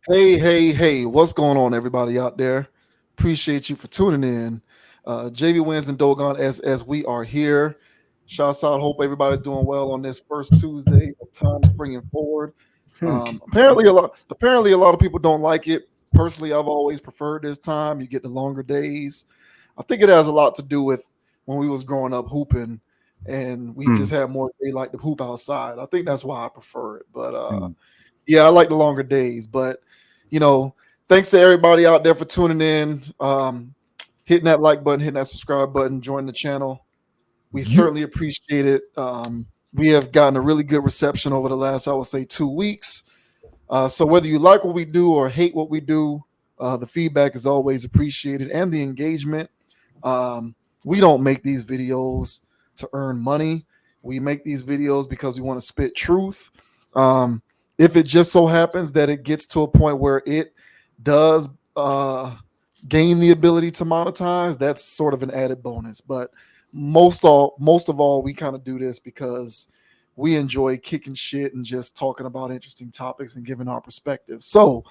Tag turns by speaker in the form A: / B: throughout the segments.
A: Hey, hey, hey, what's going on, everybody out there? Appreciate you for tuning in. JB Wins and Dogon as we are here. Shouts out, hope everybody's doing well on this first Tuesday of time springing forward.
B: Hmm.
A: Apparently a lot of people don't like it. Personally, I've always preferred this time. You get the longer days. I think it has a lot to do with when we was growing up hooping and we
B: Hmm.
A: just had more daylight to hoop outside. I think that's why I prefer it. But
B: Hmm.
A: yeah, I like the longer days, but you know, thanks to everybody out there for tuning in, hitting that like button, hitting that subscribe button, joining the channel. We
B: You.
A: certainly appreciate it. We have gotten a really good reception over the last, I would say, 2 weeks. So whether you like what we do or hate what we do, the feedback is always appreciated and the engagement. We don't make these videos to earn money. We make these videos because we want to spit truth. Um, if it just so happens that it gets to a point where it does gain the ability to monetize, that's sort of an added bonus. But most of all, we kind of do this because we enjoy kicking shit and just talking about interesting topics and giving our perspective. So,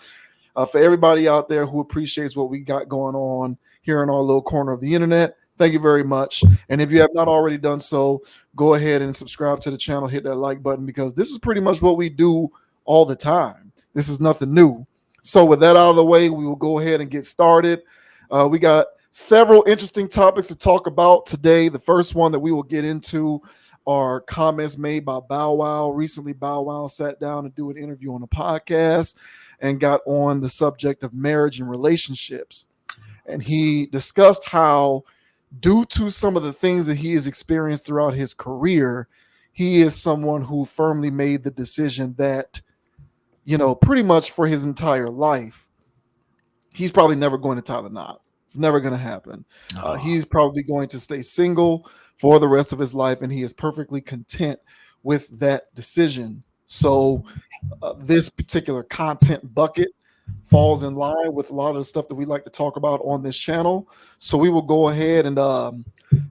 A: for everybody out there who appreciates what we got going on here in our little corner of the internet, thank you very much. And if you have not already done so, go ahead and subscribe to the channel, hit that like button because this is pretty much what we do all the time. This is nothing new. So, with that out of the way, we will go ahead and get started. We got several interesting topics to talk about today. The first one that we will get into are comments made by Bow Wow. Recently, Bow Wow sat down to do an interview on a podcast and got on the subject of marriage and relationships. And he discussed how, due to some of the things that he has experienced throughout his career, he is someone who firmly made the decision that, pretty much for his entire life, he's probably never going to tie the knot. It's never going to happen.
B: Oh.
A: He's probably going to stay single for the rest of his life, and he is perfectly content with that decision. So, this particular content bucket falls in line with a lot of the stuff that we like to talk about on this channel. So, we will go ahead and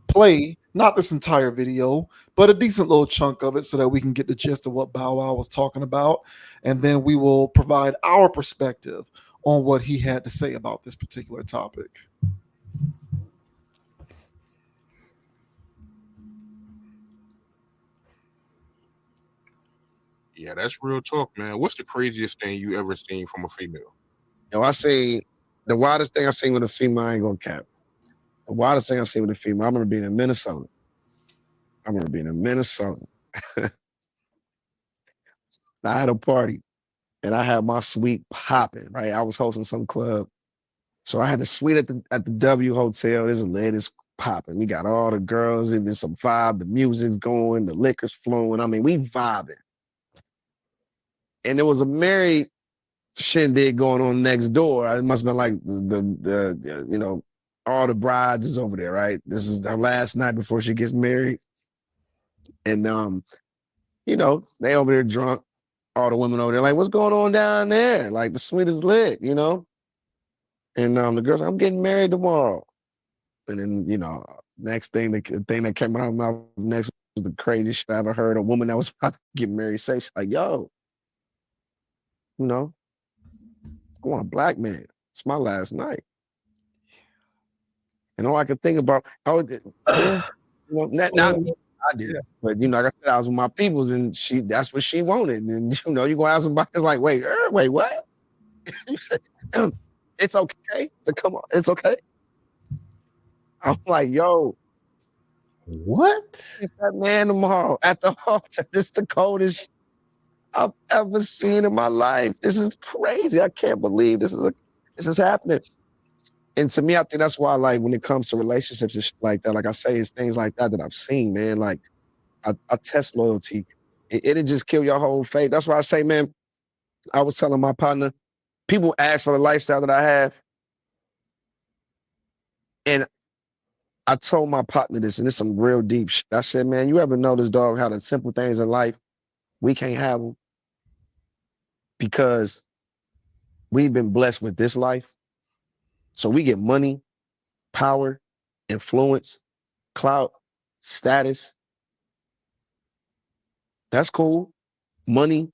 A: play not this entire video, but a decent little chunk of it so that we can get the gist of what Bow Wow was talking about. And then we will provide our perspective on what he had to say about this particular topic.
C: Yeah, that's real talk, man. What's the craziest thing you ever seen from a female?
B: Yo, I say the wildest thing I seen with a female, I ain't gonna cap. The wildest thing I seen with a female, I remember being in Minnesota. I remember being in Minnesota. I had a party and I had my suite popping, right? I was hosting some club. So I had the suite at the W Hotel. This is lit, it's popping. We got all the girls, even some vibe, the music's going, the liquor's flowing. I mean, we vibing. And there was a married shindig going on next door. It must have been like all the brides is over there, right? This is her last night before she gets married. And they over there drunk, all the women over there, like, what's going on down there? Like the suite is lit. And the girls, I'm getting married tomorrow. And then, next thing, the thing that came out of my mouth next was the craziest shit I ever heard. A woman that was about to get married say, she's like, yo, you know, I want a black man. It's my last night. And all I could think about, yeah, not me, I did it. But like I said, I was with my peoples, and that's what she wanted. And you gonna ask somebody, it's like, wait, what? You said, it's okay to come on, it's okay. I'm like, yo,
D: What?
B: it's that man tomorrow at the altar. This is the coldest I've ever seen in my life. This is crazy. I can't believe this is happening. And to me, I think that's why, like, when it comes to relationships and shit like that, like I say, it's things like that I've seen, man. Like, I test loyalty. It'll just kill your whole faith. That's why I say, man, I was telling my partner, people ask for the lifestyle that I have. And I told my partner this, and it's some real deep shit. I said, man, you ever notice, dog, how the simple things in life, we can't have them because we've been blessed with this life. So we get money, power, influence, clout, status. That's cool. Money.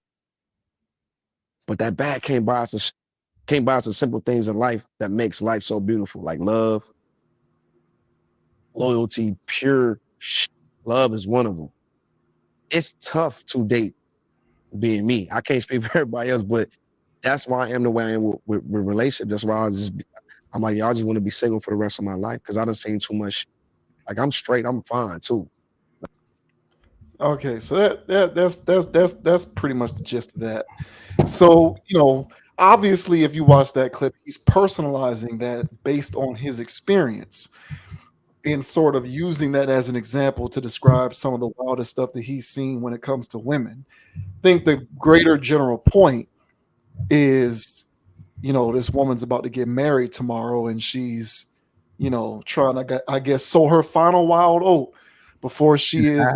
B: But that bag can't buy us Can't buy us the simple things in life that makes life so beautiful, like love, loyalty, love is one of them. It's tough to date being me. I can't speak for everybody else, but that's why I am the way I am with relationships. That's why I'm like, y'all just want to be single for the rest of my life because I done seen too much. Like I'm straight, I'm fine too.
A: Okay, so that's pretty much the gist of that. So, obviously, if you watch that clip, he's personalizing that based on his experience and sort of using that as an example to describe some of the wildest stuff that he's seen when it comes to women. I think the greater general point is, this woman's about to get married tomorrow and she's, trying to, I guess, sow her final wild oat before she is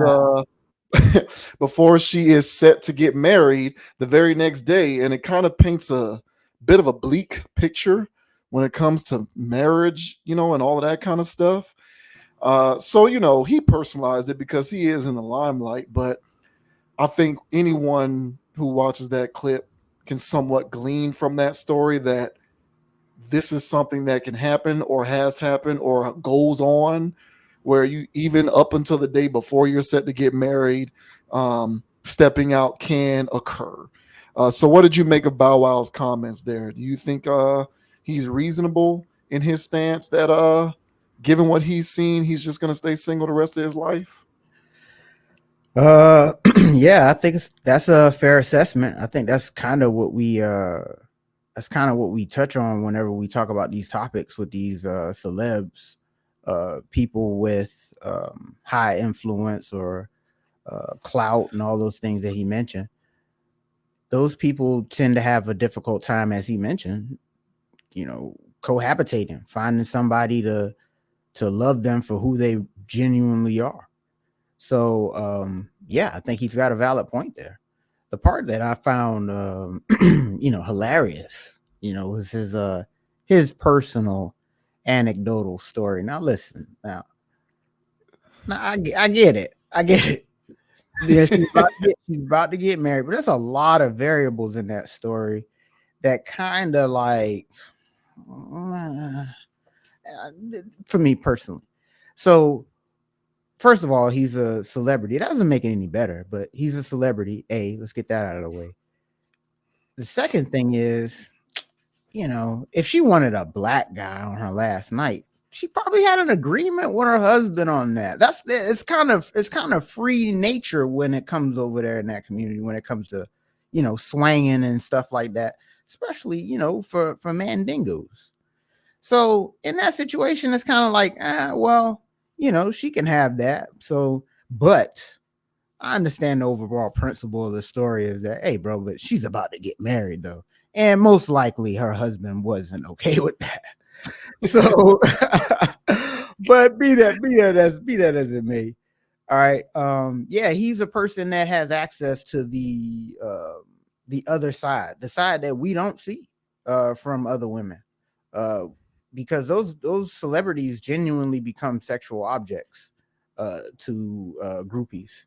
A: before she is set to get married the very next day. And it kind of paints a bit of a bleak picture when it comes to marriage, and all of that kind of stuff. So, he personalized it because he is in the limelight, but I think anyone who watches that clip can somewhat glean from that story that this is something that can happen or has happened or goes on where you even up until the day before you're set to get married, stepping out can occur. So what did you make of Bow Wow's comments there? Do you think he's reasonable in his stance that given what he's seen, he's just going to stay single the rest of his life?
D: Yeah, I think that's a fair assessment. I think that's kind of what we touch on whenever we talk about these topics with these celebs, people with high influence or clout and all those things that he mentioned. Those people tend to have a difficult time, as he mentioned, cohabitating, finding somebody to love them for who they genuinely are. So yeah, I think he's got a valid point there. The part that I found hilarious, was his personal anecdotal story. Now listen, now I get it. I get it. Yeah, she's about to get married, but there's a lot of variables in that story that kind of like uh, for me personally. So first of all, he's a celebrity. That doesn't make it any better, but he's a celebrity. Let's get that out of the way. The second thing is, if she wanted a black guy on her last night, she probably had an agreement with her husband on that. It's kind of free nature when it comes over there in that community, when it comes to, swanging and stuff like that, especially, for mandingos. So in that situation, it's kind of like, well, she can have that. So, but I understand the overall principle of the story is that, hey, bro, but she's about to get married though. And most likely her husband wasn't okay with that. So, but be that as it may. All right. Yeah, he's a person that has access to the other side, the side that we don't see from other women. Because those celebrities genuinely become sexual objects to groupies,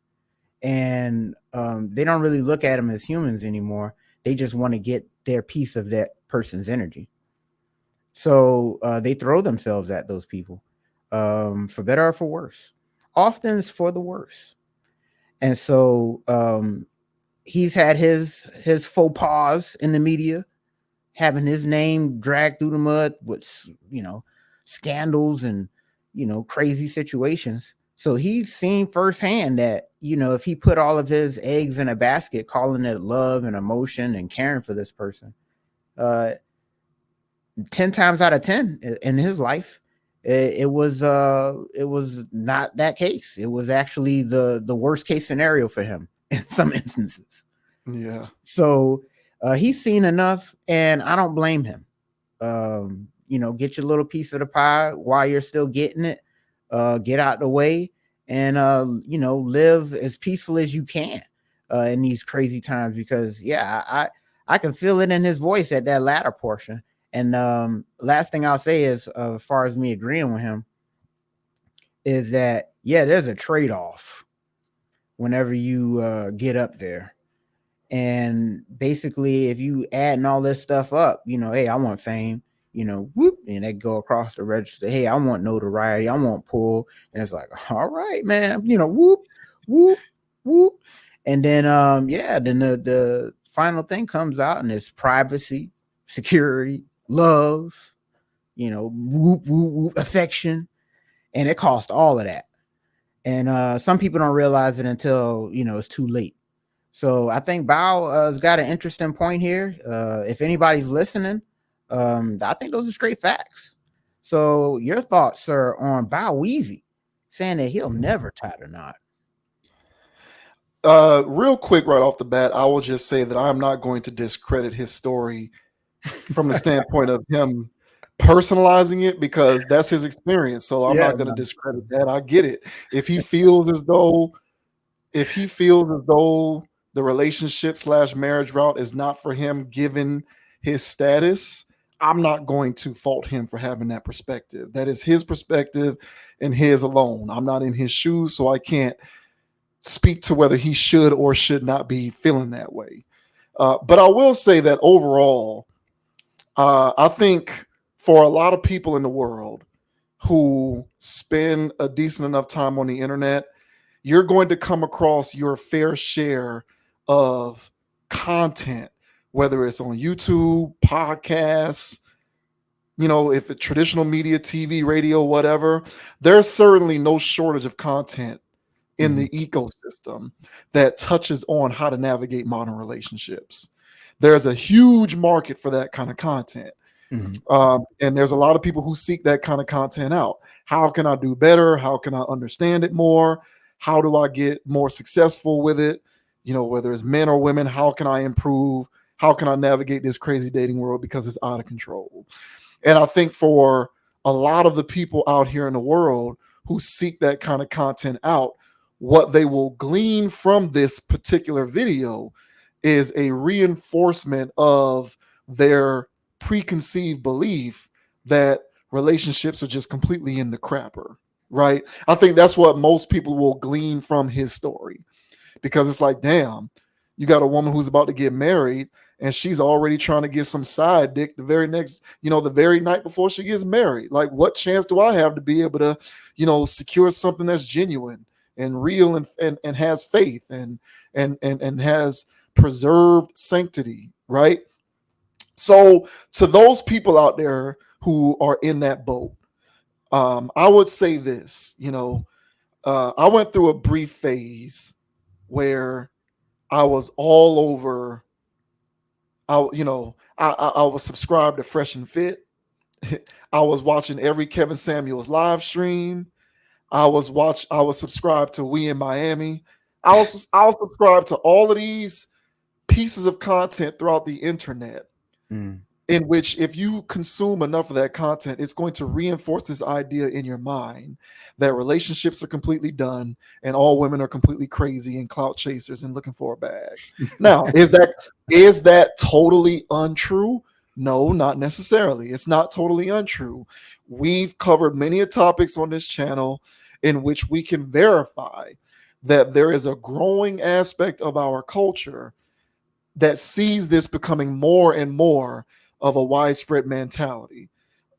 D: and they don't really look at them as humans anymore. They just want to get their piece of that person's energy. So they throw themselves at those people, for better or for worse. Often it's for the worse. And so he's had his faux pas in the media, having his name dragged through the mud with scandals and crazy situations. So he's seen firsthand that if he put all of his eggs in a basket, calling it love and emotion and caring for this person, 10 times out of 10 in his life, it was not that case. It was actually the worst case scenario for him in some instances.
A: Yeah.
D: So he's seen enough, and I don't blame him. Get your little piece of the pie while you're still getting it. Get out the way and live as peaceful as you can in these crazy times. Because I can feel it in his voice at that latter portion. And last thing I'll say is, as far as me agreeing with him, is that there's a trade-off whenever you get up there. And basically, if you adding all this stuff up, hey, I want fame, whoop, and they go across the register. Hey, I want notoriety, I want pull, and it's like, all right, man, whoop, whoop, whoop, and then then the final thing comes out, and it's privacy, security, love, whoop, whoop, whoop, affection, and it costs all of that. And some people don't realize it until it's too late. So I think Bao has got an interesting point here. If anybody's listening, I think those are straight facts. So your thoughts, sir, on Bow Weezy saying that he'll never tie the knot?
A: Real quick, right off the bat, I will just say that I'm not going to discredit his story from the standpoint of him personalizing it, because that's his experience. So I'm not going to discredit that. I get it. If he feels as though the relationship / marriage route is not for him, given his status, I'm not going to fault him for having that perspective. That is his perspective and his alone. I'm not in his shoes, so I can't speak to whether he should or should not be feeling that way. But I will say that overall, I think for a lot of people in the world who spend a decent enough time on the internet, you're going to come across your fair share of content, whether it's on YouTube, podcasts, if it's traditional media, TV, radio, whatever. There's certainly no shortage of content in the ecosystem that touches on how to navigate modern relationships. There's a huge market for that kind of content. And there's a lot of people who seek that kind of content out. How can I do better? How can I understand it more? How do I get more successful with it? Whether it's men or women, how can I improve? How can I navigate this crazy dating world because it's out of control? And I think for a lot of the people out here in the world who seek that kind of content out, what they will glean from this particular video is a reinforcement of their preconceived belief that relationships are just completely in the crapper, right? I think that's what most people will glean from his story, because it's like, damn, you got a woman who's about to get married and she's already trying to get some side dick the very night before she gets married. Like, what chance do I have to be able to, secure something that's genuine and real and has faith and has preserved sanctity, right? So to those people out there who are in that boat, I would say this, I went through a brief phase where I was all over. I was subscribed to Fresh and Fit. I was watching every Kevin Samuels live stream. I was subscribed to We in Miami. I was subscribed to all of these pieces of content throughout the internet, in which if you consume enough of that content, it's going to reinforce this idea in your mind that relationships are completely done and all women are completely crazy and clout chasers and looking for a bag. Now, is that totally untrue? No, not necessarily. It's not totally untrue. We've covered many topics on this channel in which we can verify that there is a growing aspect of our culture that sees this becoming more and more of a widespread mentality.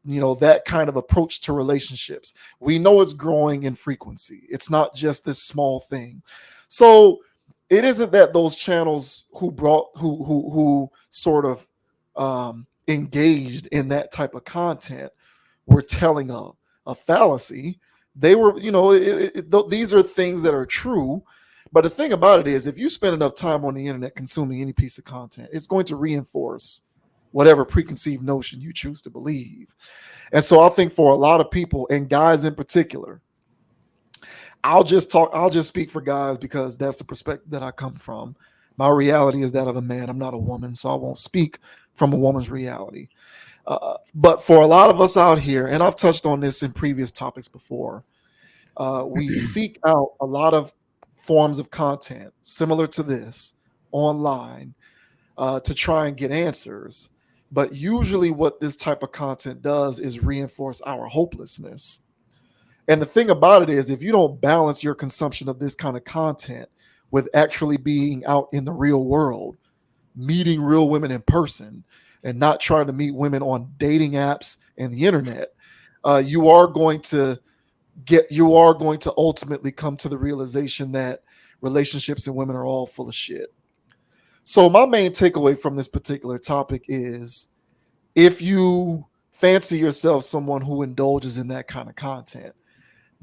A: That kind of approach to relationships. We know it's growing in frequency. It's not just this small thing. So it isn't that those channels who sort of engaged in that type of content were telling a fallacy. They were, these are things that are true. But the thing about it is, if you spend enough time on the internet consuming any piece of content, it's going to reinforce whatever preconceived notion you choose to believe. And so I think for a lot of people, and guys in particular, I'll just speak for guys because that's the perspective that I come from. My reality is that of a man. I'm not a woman, so I won't speak from a woman's reality. But for a lot of us out here, and I've touched on this in previous topics before, we seek out a lot of forms of content similar to this online to try and get answers. But usually what this type of content does is reinforce our hopelessness. And the thing about it is, if you don't balance your consumption of this kind of content with actually being out in the real world, meeting real women in person and not trying to meet women on dating apps and the internet, you are going to ultimately come to the realization that relationships and women are all full of shit. So my main takeaway from this particular topic is, if you fancy yourself someone who indulges in that kind of content,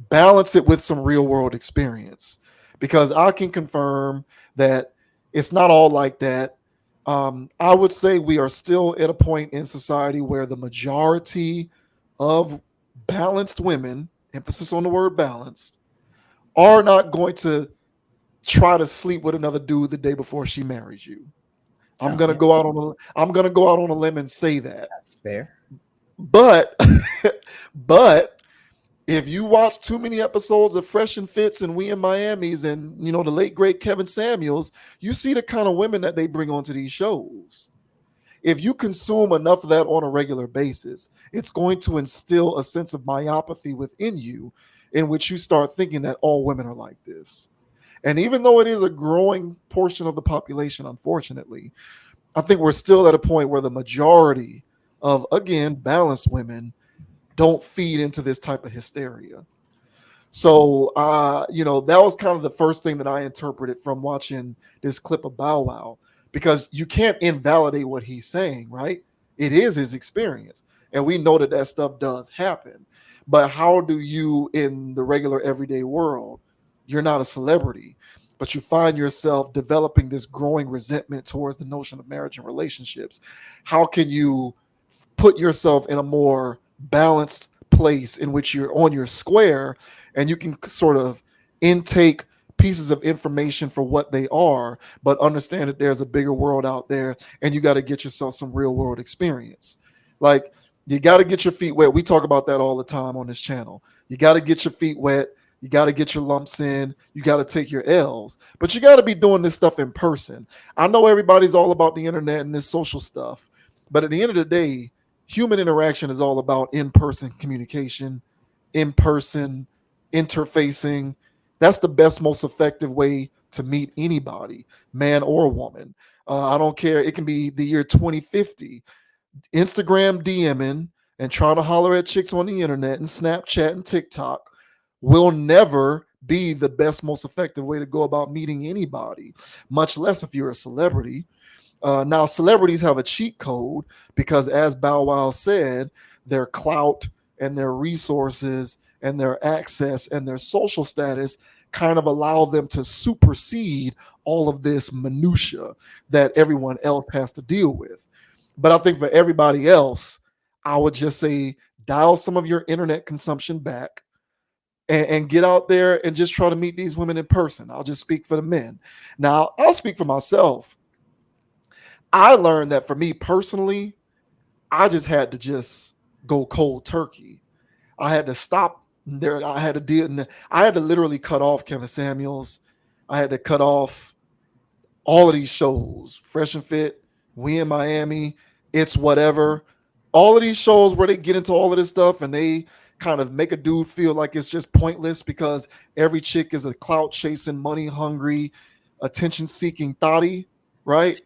A: balance it with some real world experience, because I can confirm that it's not all like that. I would say we are still at a point in society where the majority of balanced women, emphasis on the word balanced, are not going to try to sleep with another dude the day before she marries you. I'm
D: Oh,
A: gonna
D: yeah,
A: go out on I'm gonna go out on a limb and say that.
D: that's fair.
A: But but if you watch too many episodes of Fresh and Fits and We in Miami's and the late great Kevin Samuels, you see the kind of women that they bring onto these shows. If you consume enough of that on a regular basis, it's going to instill a sense of myopathy within you, in which you start thinking that all women are like this. And even though it is a growing portion of the population, unfortunately, I think we're still at a point where the majority of, again, balanced women don't feed into this type of hysteria. So, that was kind of the first thing that I interpreted from watching this clip of Bow Wow, because you can't invalidate what he's saying, right? It is his experience. And we know that that stuff does happen. But how do you, in the regular everyday world, you're not a celebrity, but you find yourself developing this growing resentment towards the notion of marriage and relationships? How can you put yourself in a more balanced place in which you're on your square and you can sort of intake pieces of information for what they are, but understand that there's a bigger world out there and you got to get yourself some real world experience? Like, you got to get your feet wet. We talk about that all the time on this channel. You got to get your feet wet. You got to get your lumps in. You got to take your L's, but you got to be doing this stuff in person. I know everybody's all about the internet and this social stuff, but at the end of the day, human interaction is all about in-person communication, in-person interfacing. That's the best, most effective way to meet anybody, man or woman. I don't care. It can be the year 2050. Instagram DMing and trying to holler at chicks on the internet and Snapchat and TikTok will never be the best, most effective way to go about meeting anybody, much less if you're a celebrity. Now, celebrities have a cheat code because, as Bow Wow said, their clout and their resources and their access and their social status kind of allow them to supersede all of this minutia that everyone else has to deal with. But I think for everybody else, I would just say dial some of your internet consumption back and get out there and just try to meet these women in person. I'll just speak for the men. Now, I'll speak for myself. I learned that for me personally, I just had to just go cold turkey. I had to stop there. I had to deal. I had to literally cut off Kevin Samuels. I had to cut off all of these shows, Fresh and Fit, We in Miami, It's Whatever. All of these shows where they get into all of this stuff and they kind of make a dude feel like it's just pointless because every chick is a clout chasing, money hungry, attention seeking thotty, right?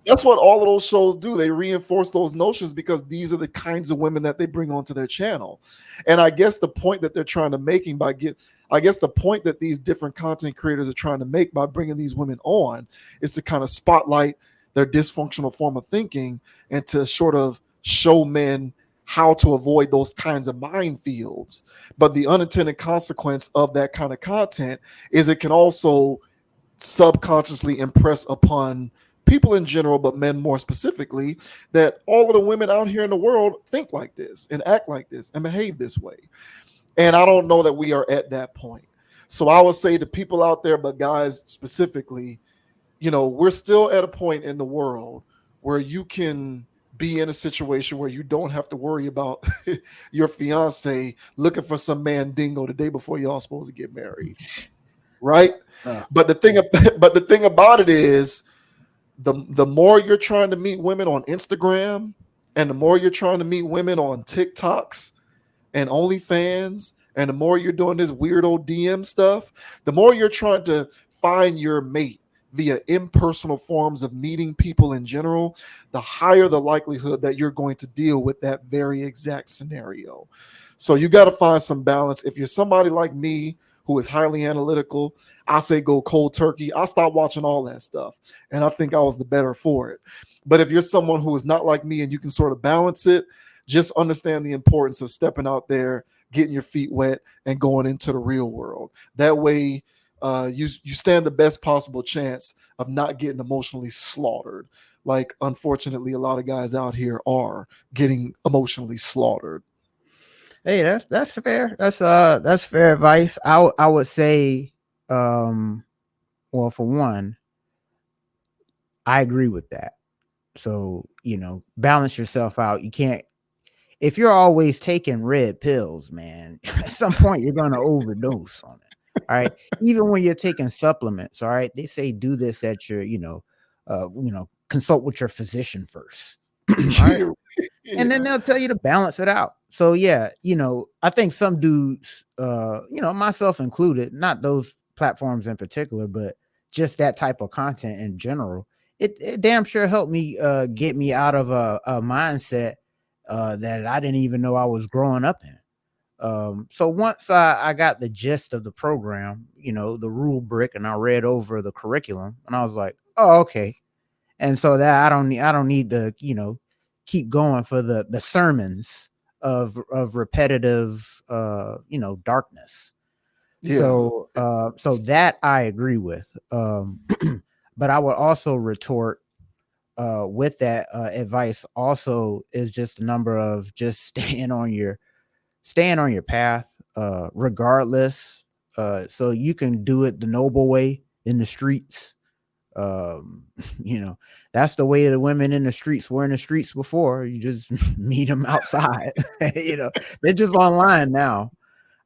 A: That's what all of those shows do. They reinforce those notions because these are the kinds of women that they bring onto their channel. And I guess the point that they're trying to making by I guess the point that these different content creators are trying to make by bringing these women on is to kind of spotlight their dysfunctional form of thinking and to sort of show men how to avoid those kinds of minefields. But the unintended consequence of that kind of content is it can also subconsciously impress upon people in general, but men more specifically, that all of the women out here in the world think like this and act like this and behave this way. And I don't know that we are at that point. So I would say to people out there, but guys specifically, we're still at a point in the world where you can be in a situation where you don't have to worry about your fiance looking for some mandingo the day before y'all supposed to get married. Right? But the thing about it is, the more you're trying to meet women on Instagram and the more you're trying to meet women on TikToks and OnlyFans, and the more you're doing this weirdo DM stuff, the more you're trying to find your mate via impersonal forms of meeting people in general, the higher the likelihood that you're going to deal with that very exact scenario. So you got to find some balance. If you're somebody like me who is highly analytical, I say go cold turkey. I stopped watching all that stuff, and I think I was the better for it. But if you're someone who is not like me and you can sort of balance it, just understand the importance of stepping out there, getting your feet wet, and going into the real world. That way, you stand the best possible chance of not getting emotionally slaughtered. Like, unfortunately, a lot of guys out here are getting emotionally slaughtered.
D: Hey, that's fair. That's fair advice. I would say, well, for one, I agree with that. So, balance yourself out. You can't, if you're always taking red pills, man, at some point you're going to overdose on it. All right. Even when you're taking supplements, all right, they say do this at your, consult with your physician first. All right.
A: Yeah.
D: And then they'll tell you to balance it out. So yeah, I think some dudes, myself included, not those platforms in particular, but just that type of content in general, it damn sure helped me get me out of a mindset that I didn't even know I was growing up in. So once I got the gist of the program, the rule brick, and I read over the curriculum, and I was like, oh, okay. And so that I don't need to, keep going for the sermons of repetitive darkness.
A: Yeah.
D: So that I agree with. But I would also retort with that advice also is just a number of just staying on your path regardless. So you can do it the noble way in the streets. um that's the way the women in the streets were in the streets before. You just meet them outside. They're just online now.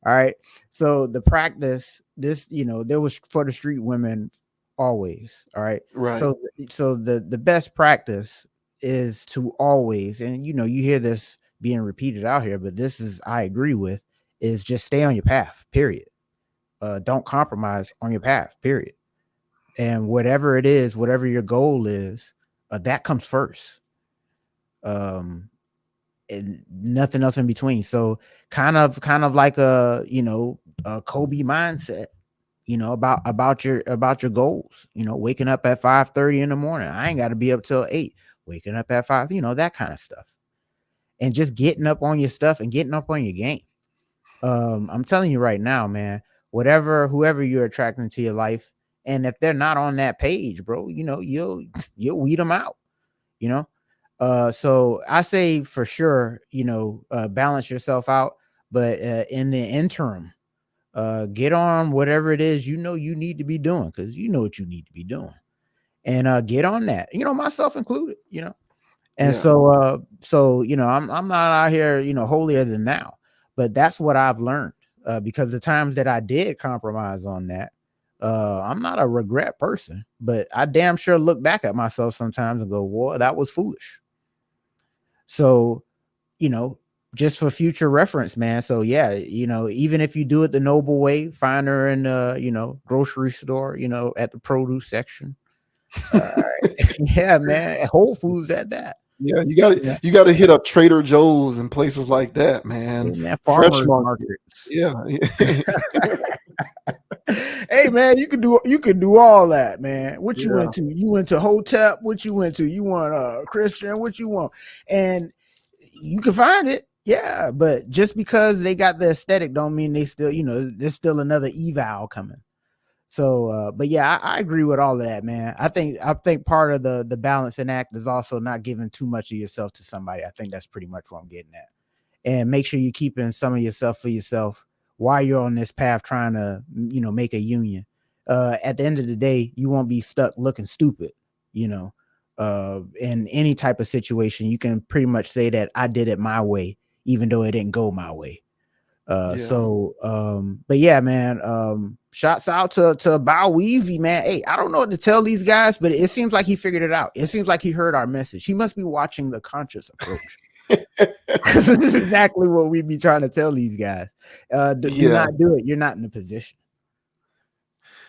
D: All right. So the practice, this, there was for the street women always. All right.
A: Right.
D: So the best practice is to always, and you hear this being repeated out here, but this is, I agree with, is just stay on your path, period. Don't compromise on your path, period. And whatever it is, whatever your goal is, that comes first. And nothing else in between. So kind of like a Kobe mindset, about your goals, waking up at 5:30 in the morning. I ain't got to be up till 8, waking up at 5, that kind of stuff. And just getting up on your stuff and getting up on your game. I'm telling you right now, man, whoever you're attracting to your life, and if they're not on that page, bro, you'll weed them out, you know. So I say for sure, balance yourself out, but in the interim, get on whatever it is you need to be doing, because you know what you need to be doing, and get on that, myself included, And
A: Yeah.
D: so I'm not out here, holier than thou, but that's what I've learned, because the times that I did compromise on that, I'm not a regret person, but I damn sure look back at myself sometimes and go, "Boy, that was foolish." So, just for future reference, man. So yeah, even if you do it the noble way, find her in grocery store, at the produce section. Yeah, man, Whole Foods at that.
A: Yeah,
D: Yeah.
A: you got to hit up Trader Joe's and places like that, man.
D: Hey, man,
A: Fresh
D: farmers
A: market.
D: markets.
A: Yeah.
D: Hey, man, you could do all that, man. What you
A: Yeah.
D: went to? You went to Hotep. What you went to? You want Christian? What you want? And you can find it, yeah. But just because they got the aesthetic, don't mean they still, there's still another eval coming. So, but yeah, I agree with all of that, man. I think part of the balancing act is also not giving too much of yourself to somebody. I think that's pretty much what I'm getting at. And make sure you're keeping some of yourself for yourself while you're on this path trying to, make a union. At the end of the day, you won't be stuck looking stupid, in any type of situation. You can pretty much say that I did it my way, even though it didn't go my way. But yeah, man, shouts out to Bow Weezy, man. Hey, I don't know what to tell these guys, but it seems like he figured it out. It seems like he heard our message. He must be watching The Conscious Approach. This is exactly what we be trying to tell these guys. Do not do it. You're not in a position.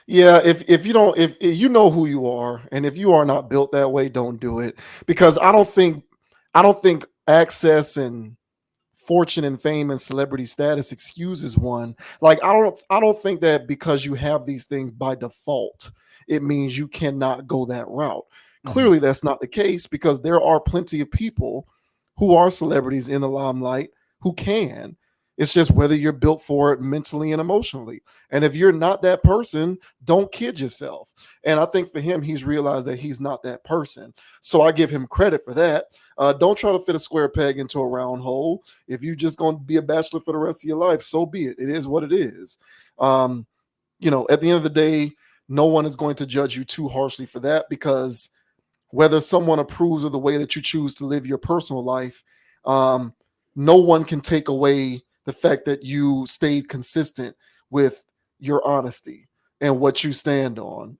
A: Yeah, if you don't, if you know who you are, and if you are not built that way, don't do it. Because I don't think access and fortune and fame and celebrity status excuses one. Like I don't think that because you have these things by default, it means you cannot go that route.
D: Mhm.
A: Clearly that's not the case, because there are plenty of people who are celebrities in the limelight who can. It's just whether you're built for it mentally and emotionally. And if you're not that person, don't kid yourself. And I think for him, he's realized that he's not that person. So I give him credit for that. Don't try to fit a square peg into a round hole. If you're just going to be a bachelor for the rest of your life, so be it. It is what it is. Um, at the end of the day, no one is going to judge you too harshly for that, because whether someone approves of the way that you choose to live your personal life, um, no one can take away the fact that you stayed consistent with your honesty and what you stand on.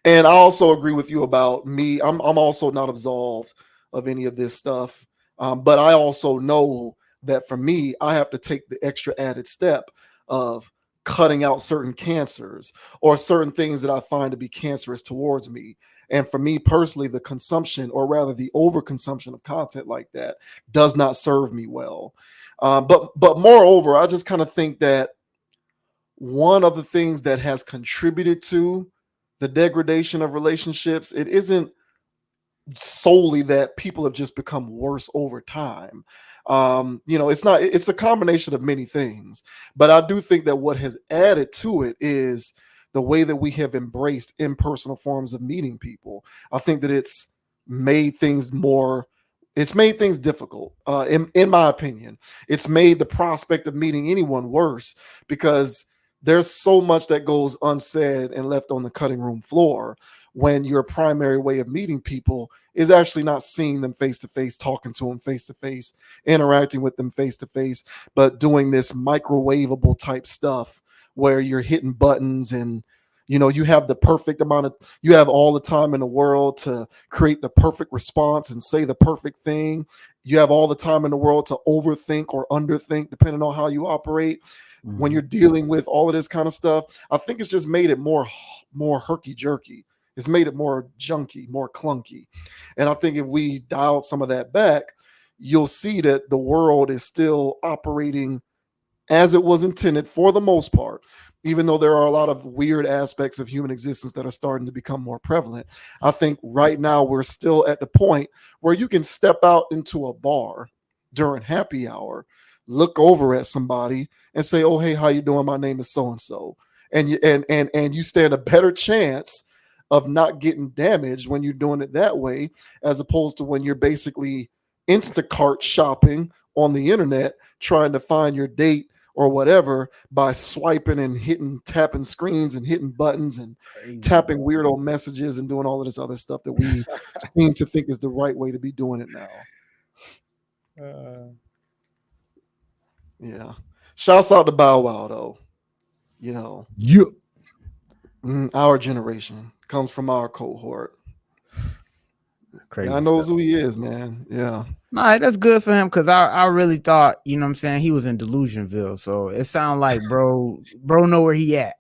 A: And I also agree with you about me. I'm also not absolved of any of this stuff. But I also know that for me, I have to take the extra added step of cutting out certain cancers or certain things that I find to be cancerous towards me. And for me personally, the consumption, or rather the overconsumption of content like that, does not serve me well. But moreover, I just kind of think that one of the things that has contributed to the degradation of relationships, it isn't solely that people have just become worse over time. It's not, it's a combination of many things, but I do think that what has added to it is the way that we have embraced impersonal forms of meeting people. I think that made things more it's made things difficult. In my opinion, it's made the prospect of meeting anyone worse, because there's so much that goes unsaid and left on the cutting room floor when your primary way of meeting people is actually not seeing them face to face, talking to them face to face, interacting with them face to face, but doing this microwavable type stuff where you're hitting buttons, and you have the perfect amount of you have all the time in the world to create the perfect response and say the perfect thing. You have all the time in the world to overthink or underthink, depending on how you operate. When
D: Mhm.
A: you're dealing with all of this kind of stuff, I think it's just made it more herky jerky. It's made it more junky, more clunky. And I think if we dial some of that back, you'll see that the world is still operating as it was intended for the most part, even though there are a lot of weird aspects of human existence that are starting to become more prevalent. I think right now we're still at the point where you can step out into a bar during happy hour, look over at somebody and say, "Oh, hey, how you doing? My name is so and so." And you stand a better chance of not getting damaged when you're doing it that way, as opposed to when you're basically Instacart shopping on the internet trying to find your date or whatever by swiping and tapping screens and hitting buttons and
B: Crazy.
A: tapping weirdo messages and doing all of this other stuff that we seem to think is the right way to be doing it now. Yeah. Shouts out to Bow Wow though. You know,
D: Yeah.
A: our generation comes from our cohort. Guy
D: Crazy
A: knows
D: stuff.
A: who he is, man. Yeah.
D: Nah, that's good for him, because I really thought, what I'm saying, he was in Delusionville. So it sounds like bro know where he at.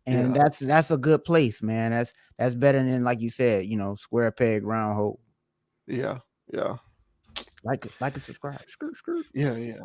D: And
A: Yeah.
D: that's a good place, man. That's better than, like you said, square peg round hole.
A: Yeah. Yeah.
D: Like it, subscribe. Skirt, skirt.
A: Yeah. Yeah.